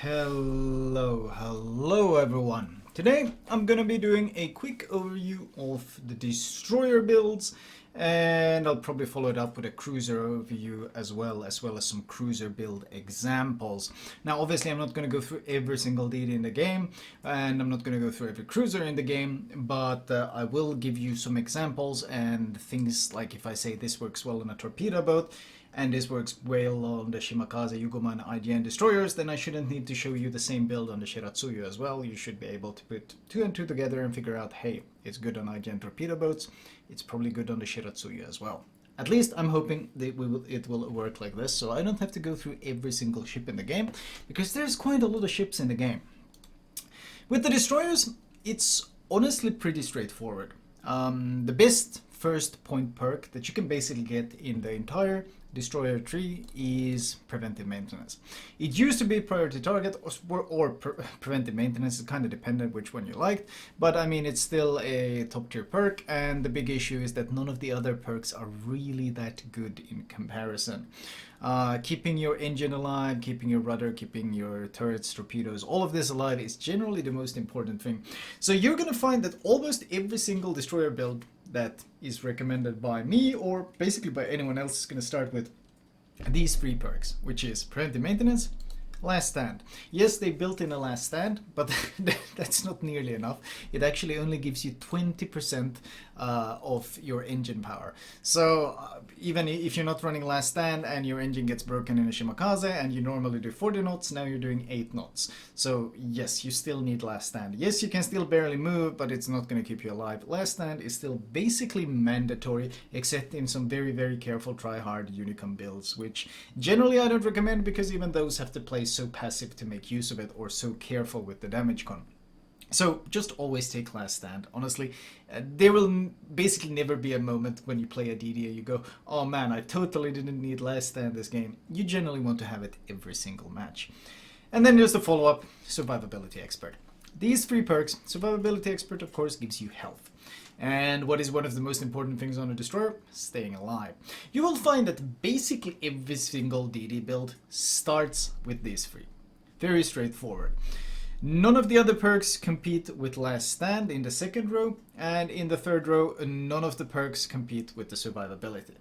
Hello everyone. Today I'm gonna be doing a quick overview of the destroyer builds, and I'll probably follow it up with a cruiser overview as well as some cruiser build examples. Now obviously I'm not gonna go through every single DD in the game, and I'm not gonna go through every cruiser in the game, but I will give you some examples and things like if I say this works well on a torpedo boat, and this works well on the Shimakaze, Yugoma, and IGN destroyers, then I shouldn't need to show you the same build on the Shiratsuyu as well. You should be able to put two and two together and figure out, hey, it's good on IGN torpedo boats, it's probably good on the Shiratsuyu as well. At least I'm hoping that it will work like this, so I don't have to go through every single ship in the game, because there's quite a lot of ships in the game. With the destroyers, it's honestly pretty straightforward. The best first point perk that you can basically get in the entire destroyer tree is preventive maintenance. It used to be priority target or preventive maintenance. It's kind of dependent which one you liked, but I mean it's still a top tier perk, and the big issue is that none of the other perks are really that good in comparison. Keeping your engine alive, keeping your rudder, keeping your turrets, torpedoes, all of this alive is generally the most important thing. So you're gonna find that almost every single destroyer build that is recommended by me or basically by anyone else is going to start with these three perks, which is preventive maintenance, last stand. Yes, they built in a last stand, but that's not nearly enough. It actually only gives you 20% of your engine power. So even if you're not running last stand and your engine gets broken in a Shimakaze and you normally do 40 knots, now you're doing 8 knots. So yes, you still need last stand. Yes, you can still barely move, but it's not going to keep you alive. Last stand is still basically mandatory, except in some very, very careful try-hard Unicum builds, which generally I don't recommend because even those have to play so passive to make use of it or so careful with the damage con. So just always take last stand. Honestly, there will basically never be a moment when you play a DD and you go, oh man, I totally didn't need last stand this game. You generally want to have it every single match. And then there's the follow-up, survivability expert. These three perks, survivability expert of course gives you health. And what is one of the most important things on a destroyer? Staying alive. You will find that basically every single DD build starts with these three. Very straightforward. None of the other perks compete with last stand in the second row, and in the third row, none of the perks compete with the survivability.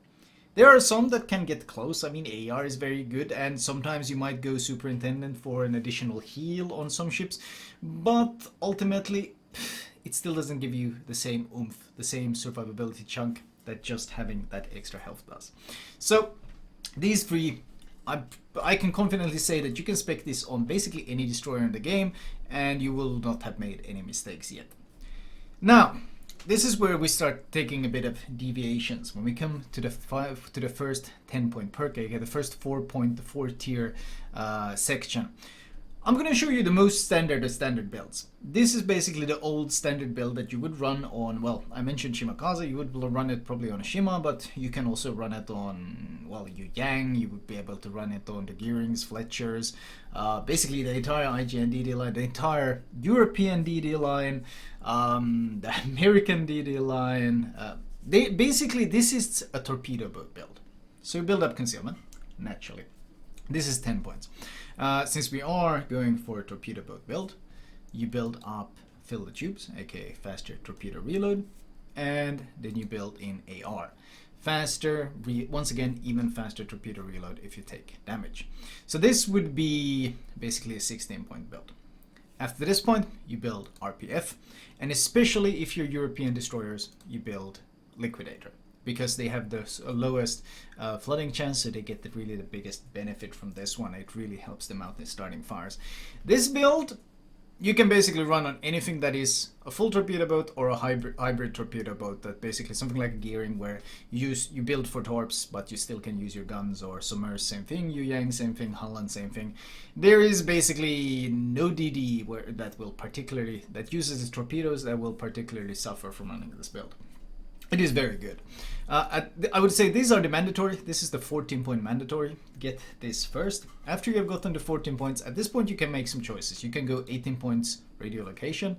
There are some that can get close. I mean, AR is very good, and sometimes you might go superintendent for an additional heal on some ships, but ultimately, it still doesn't give you the same oomph, the same survivability chunk that just having that extra health does. So, these three, I can confidently say that you can spec this on basically any destroyer in the game, and you will not have made any mistakes yet. Now, this is where we start taking a bit of deviations. When we come to the first 10-point perk, the first 4 tier section. I'm going to show you the most standard of standard builds. This is basically the old standard build that you would run on, well, I mentioned Shimakaze, you would run it probably on a Shima, but you can also run it on, well, Yang, you would be able to run it on the Gearings, Fletchers, basically the entire IGN DD line, the entire European DD line, the American DD line. Basically, this is a torpedo boat build. So you build up concealment, naturally. This is 10 points. Since we are going for a torpedo boat build, you build up fill the tubes, aka faster torpedo reload, and then you build in AR. Faster, once again, even faster torpedo reload if you take damage. So this would be basically a 16-point build. After this point, you build RPF, and especially if you're European destroyers, you build Liquidator, because they have the lowest flooding chance, so they get really the biggest benefit from this one. It really helps them out in starting fires. This build, you can basically run on anything that is a full torpedo boat or a hybrid torpedo boat, that basically something like a gearing where you build for torps, but you still can use your guns, or submerge, same thing, Yang, same thing, Holland, same thing. There is basically no DD that uses its torpedoes that will particularly suffer from running this build. It is very good. I would say these are the mandatory. This is the 14-point mandatory. Get this first. After you have gotten the 14 points, at this point you can make some choices. You can go 18 points radiolocation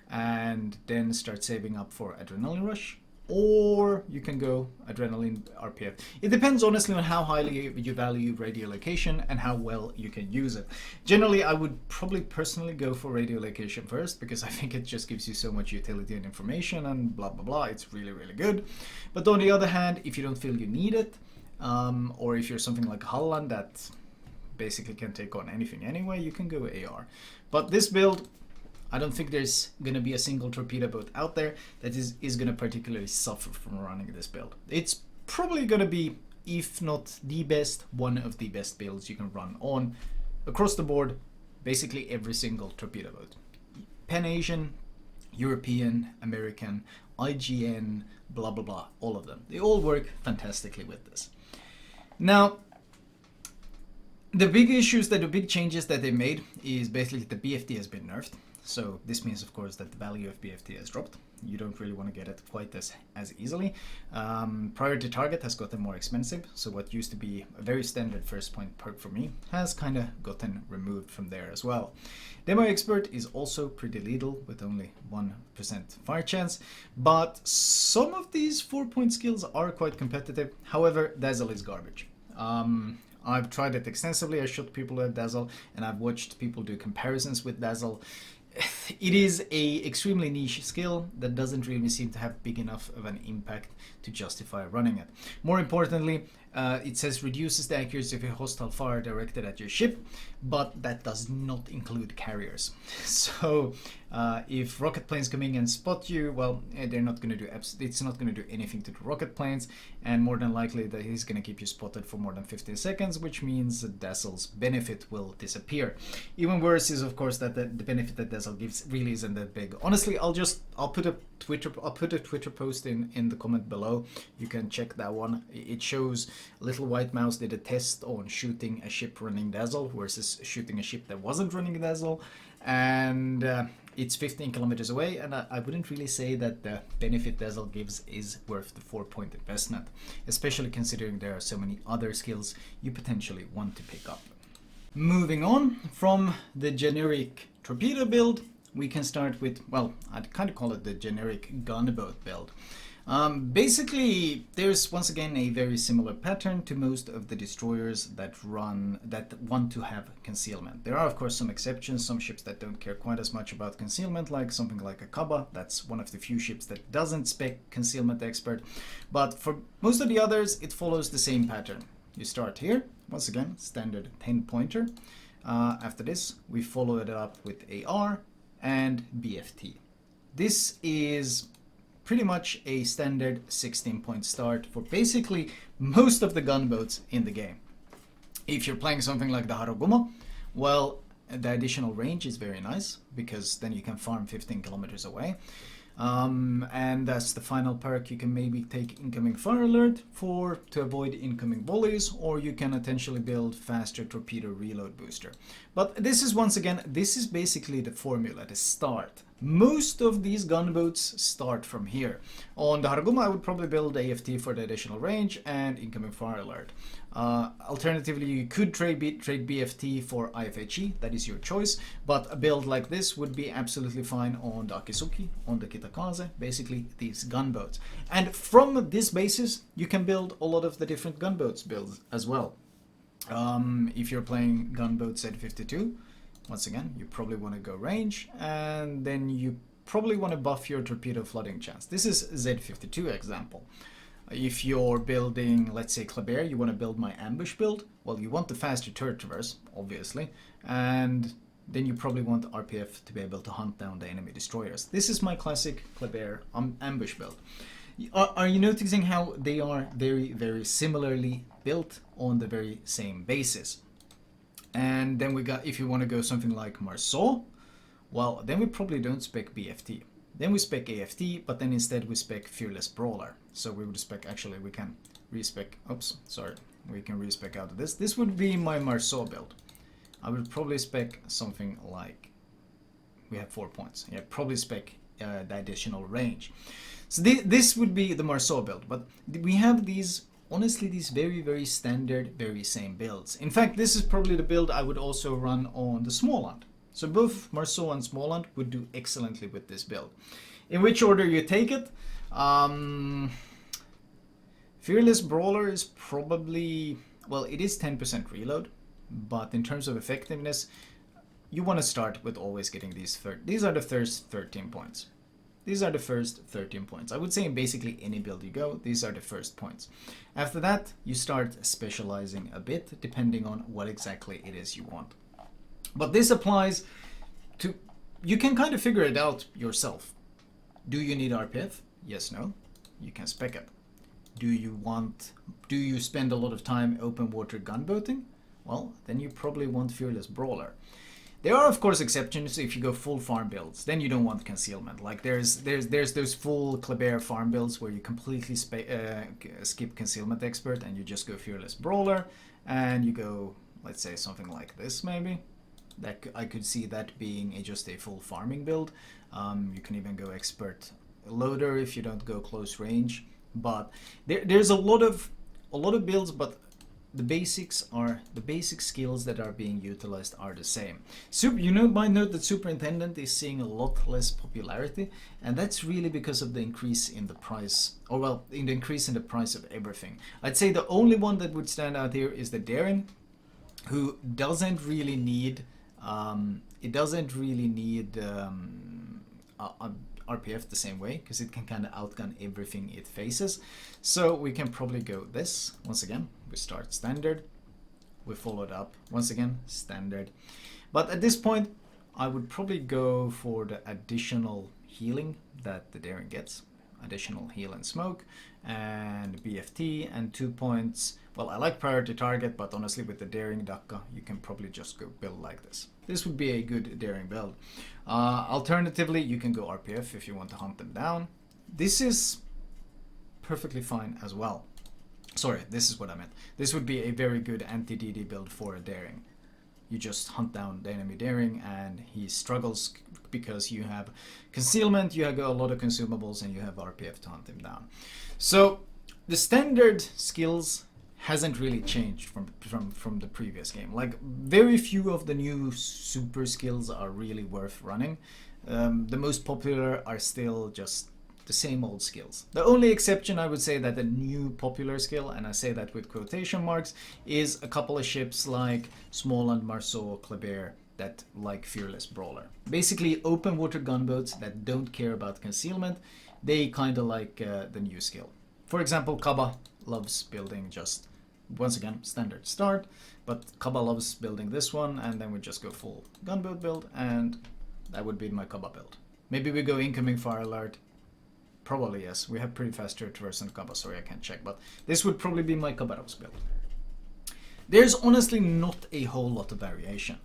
and then start saving up for adrenaline rush. or you can go adrenaline RPF. It depends honestly on how highly you value radiolocation and how well you can use it. Generally, I would probably personally go for radiolocation first, because I think it just gives you so much utility and information and blah blah blah. It's really really good. But on the other hand, if you don't feel you need it, or if you're something like Holland that basically can take on anything anyway, you can go AR. But this build, I don't think there's going to be a single torpedo boat out there that is going to particularly suffer from running this build. It's probably going to be, if not the best, one of the best builds you can run on across the board, basically every single torpedo boat. Pan-Asian, European, American, IGN, blah blah blah, all of them. They all work fantastically with this. Now, the big changes that they made is basically the BFT has been nerfed. So this means, of course, that the value of BFT has dropped. You don't really want to get it quite as easily. Priority target has gotten more expensive, so what used to be a very standard first point perk for me has kind of gotten removed from there as well. Demo Expert is also pretty lethal with only 1% fire chance, but some of these 4-point skills are quite competitive. However, Dazzle is garbage. I've tried it extensively. I shot people at Dazzle, and I've watched people do comparisons with Dazzle. It is a extremely niche skill that doesn't really seem to have big enough of an impact to justify running it. More importantly, it says reduces the accuracy of a hostile fire directed at your ship, but that does not include carriers. So if rocket planes come in and spot you, well, they're not going to do it's not going to do anything to the rocket planes, and more than likely that he's going to keep you spotted for more than 15 seconds, which means that Dazzle's benefit will disappear. Even worse is, of course, that the benefit that Dazzle gives really isn't that big. Honestly, I'll put a Twitter post in the comment below. You can check that one. It shows Little White Mouse did a test on shooting a ship running Dazzle versus shooting a ship that wasn't running Dazzle, and it's 15 kilometers away, and I wouldn't really say that the benefit Dazzle gives is worth the 4-point investment, especially considering there are so many other skills you potentially want to pick up. Moving on from the generic torpedo build, we can start with, well, I'd kind of call it the generic gunboat build. Basically, there's once again a very similar pattern to most of the destroyers that want to have concealment. There are, of course, some exceptions, some ships that don't care quite as much about concealment, like something like a Kaba. That's one of the few ships that doesn't spec concealment expert. But for most of the others, it follows the same pattern. You start here, once again, standard 10-pointer. After this, we follow it up with AR and BFT. This is pretty much a standard 16-point start for basically most of the gunboats in the game. If you're playing something like the Haruguma, well, the additional range is very nice, because then you can farm 15 kilometers away. And that's the final perk. You can maybe take incoming fire alert to avoid incoming volleys, or you can potentially build faster torpedo reload booster. But this is, once again, this is basically the formula, the start. Most of these gunboats start from here. On the Haruguma, I would probably build AFT for the additional range and incoming fire alert. Alternatively, you could trade BFT for IFHE, that is your choice, but a build like this would be absolutely fine on the Akizuki, on the Kitakaze, basically these gunboats. And from this basis, you can build a lot of the different gunboats builds as well. If you're playing gunboat Z52, once again, you probably want to go range, and then you probably want to buff your torpedo flooding chance. This is Z52 example. If you're building, let's say, Kleber, you want to build my ambush build. Well, you want the faster turret traverse, obviously, and then you probably want RPF to be able to hunt down the enemy destroyers. This is my classic Kleber ambush build. Are you noticing how they are very, very similarly built on the very same basis? And then we got, if you want to go something like Marceau, well, then we probably don't spec BFT. Then we spec AFT, but then instead we spec Fearless Brawler. So we would spec, actually we can respec, oops, sorry, we can respec out of this. This would be my Marceau build. I would probably spec something like, we have 4 points. Yeah, probably spec the additional range. So this would be the Marceau build, but we have these, honestly, these very, very standard, very same builds. In fact, this is probably the build I would also run on the Småland. So both Marceau and Småland would do excellently with this build. In which order you take it? Fearless Brawler is probably, well, it is 10% reload, but in terms of effectiveness, you want to start with always getting these are the first 13 points. These are the first 13 points. I would say in basically any build you go, these are the first points. After that, you start specializing a bit, depending on what exactly it is you want. But this applies to, you can kind of figure it out yourself. Do you need RPF? Yes, no. You can spec it. Do you spend a lot of time open water gunboating? Well, then you probably want Fearless Brawler. There are of course exceptions if you go full farm builds, then you don't want concealment. Like there's those full Kleber farm builds where you completely skip concealment expert and you just go Fearless Brawler and you go, let's say something like this maybe. That I could see that being just a full farming build. You can even go expert loader if you don't go close range. But there's a lot of builds, but the basic skills that are being utilized are the same. You might note that Superintendent is seeing a lot less popularity, and that's really because of the increase in the price, or well, in the increase in the price of everything. I'd say the only one that would stand out here is the Daring, who doesn't really need RPF the same way, because it can kind of outgun everything it faces. So we can probably go this. Once again, we start standard, we follow it up, once again, standard. But at this point, I would probably go for the additional healing that the Daring gets. Additional heal and smoke, and BFT, and 2 points. Well, I like priority target, but honestly with the Daring Dakka, you can probably just go build like this. This would be a good Daring build. Alternatively, you can go RPF if you want to hunt them down. This is perfectly fine as well. Sorry, this is what I meant. This would be a very good anti-DD build for a Daring. You just hunt down the enemy Daring and he struggles because you have concealment, you have a lot of consumables, and you have RPF to hunt him down. So the standard skills hasn't really changed from the previous game. Like very few of the new super skills are really worth running. The most popular are still just the same old skills. The only exception I would say that the new popular skill, and I say that with quotation marks, is a couple of ships like Småland, Marceau, Kleber that like Fearless Brawler. Basically open water gunboats that don't care about concealment. They kind of like the new skill. For example, Kaba loves building just, once again, standard start, but Kaba loves building this one, and then we just go full gunboat build, and that would be my Kaba build. Maybe we go incoming fire alert. Probably yes. We have pretty fast traverse on Kaba, sorry I can't check, but this would probably be my Kabarov's build. There's honestly not a whole lot of variation.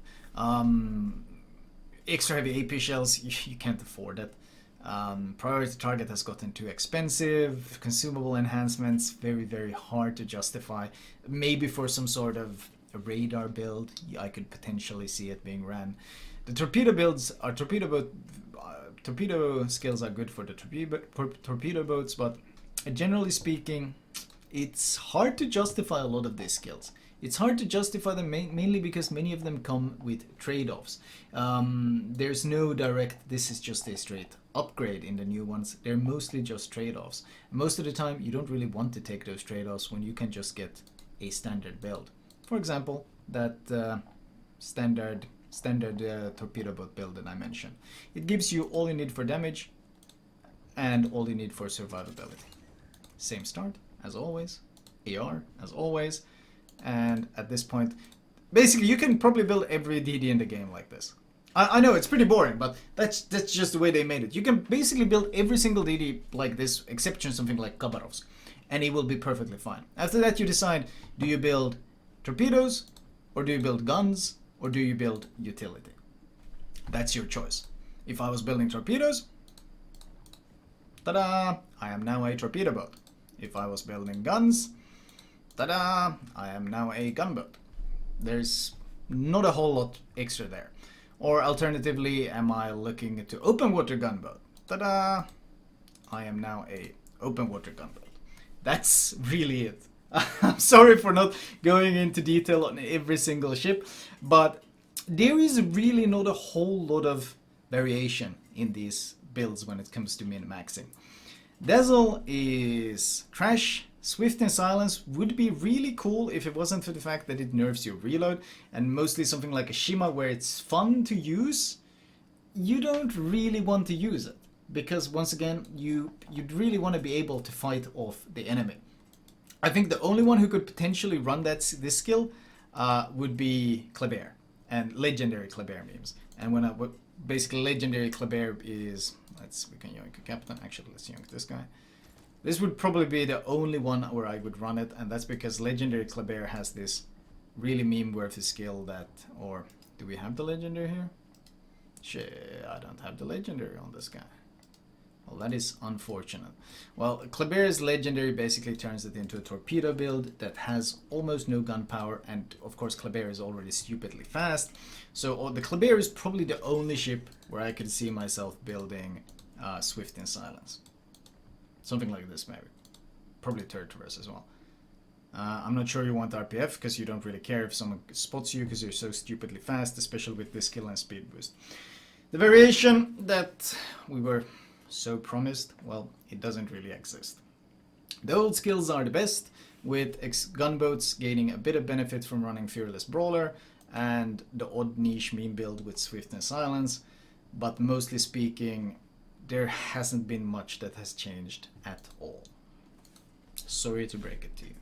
Extra heavy AP shells, you can't afford it. Priority target has gotten too expensive. Consumable enhancements, very, very hard to justify. Maybe for some sort of a radar build, I could potentially see it being ran. The torpedo builds are torpedo skills are good for the torpedo boats, but generally speaking, it's hard to justify a lot of these skills. It's hard to justify them mainly because many of them come with trade-offs. There's no direct, this is just a straight upgrade in the new ones. They're mostly just trade-offs. Most of the time, you don't really want to take those trade-offs when you can just get a standard build. For example, that standard torpedo boat build that I mentioned. It gives you all you need for damage and all you need for survivability. Same start as always, AR as always, and at this point, basically you can probably build every DD in the game like this. I know it's pretty boring, but that's just the way they made it. You can basically build every single DD like this, except for something like Kabarov's, and it will be perfectly fine. After that you decide, do you build torpedoes, or do you build guns, or do you build utility? That's your choice. If I was building torpedoes, ta-da, I am now a torpedo boat. If I was building guns, ta-da, I am now a gunboat. There's not a whole lot extra there. Or alternatively, am I looking to open water gunboat? Ta-da, I am now a open water gunboat. That's really it. I'm sorry for not going into detail on every single ship, but there is really not a whole lot of variation in these builds when it comes to min-maxing. Dazzle is trash. Swift and Silence would be really cool if it wasn't for the fact that it nerfs your reload, and mostly something like a Shima where it's fun to use, you don't really want to use it. Because once again, you'd really want to be able to fight off the enemy. I think the only one who could potentially run this skill would be Kleber and legendary Kleber memes. And when basically legendary Kleber is, we can yoink a captain. Actually, let's yoink this guy. This would probably be the only one where I would run it, and that's because legendary Kleber has this really meme-worthy skill that, or do we have the legendary here? Shit, I don't have the legendary on this guy. Well, that is unfortunate. Well, Kleber's legendary basically turns it into a torpedo build that has almost no gunpower, and of course Kleber is already stupidly fast. So the Kleber is probably the only ship where I could see myself building Swift in Silence. Something like this maybe. Probably Turtverse as well. I'm not sure you want RPF because you don't really care if someone spots you because you're so stupidly fast, especially with this skill and speed boost. The variation that we were so promised, well, it doesn't really exist. The old skills are the best, with gunboats gaining a bit of benefit from running Fearless Brawler and the odd niche meme build with Swift and Silence, but mostly speaking, there hasn't been much that has changed at all. Sorry to break it to you.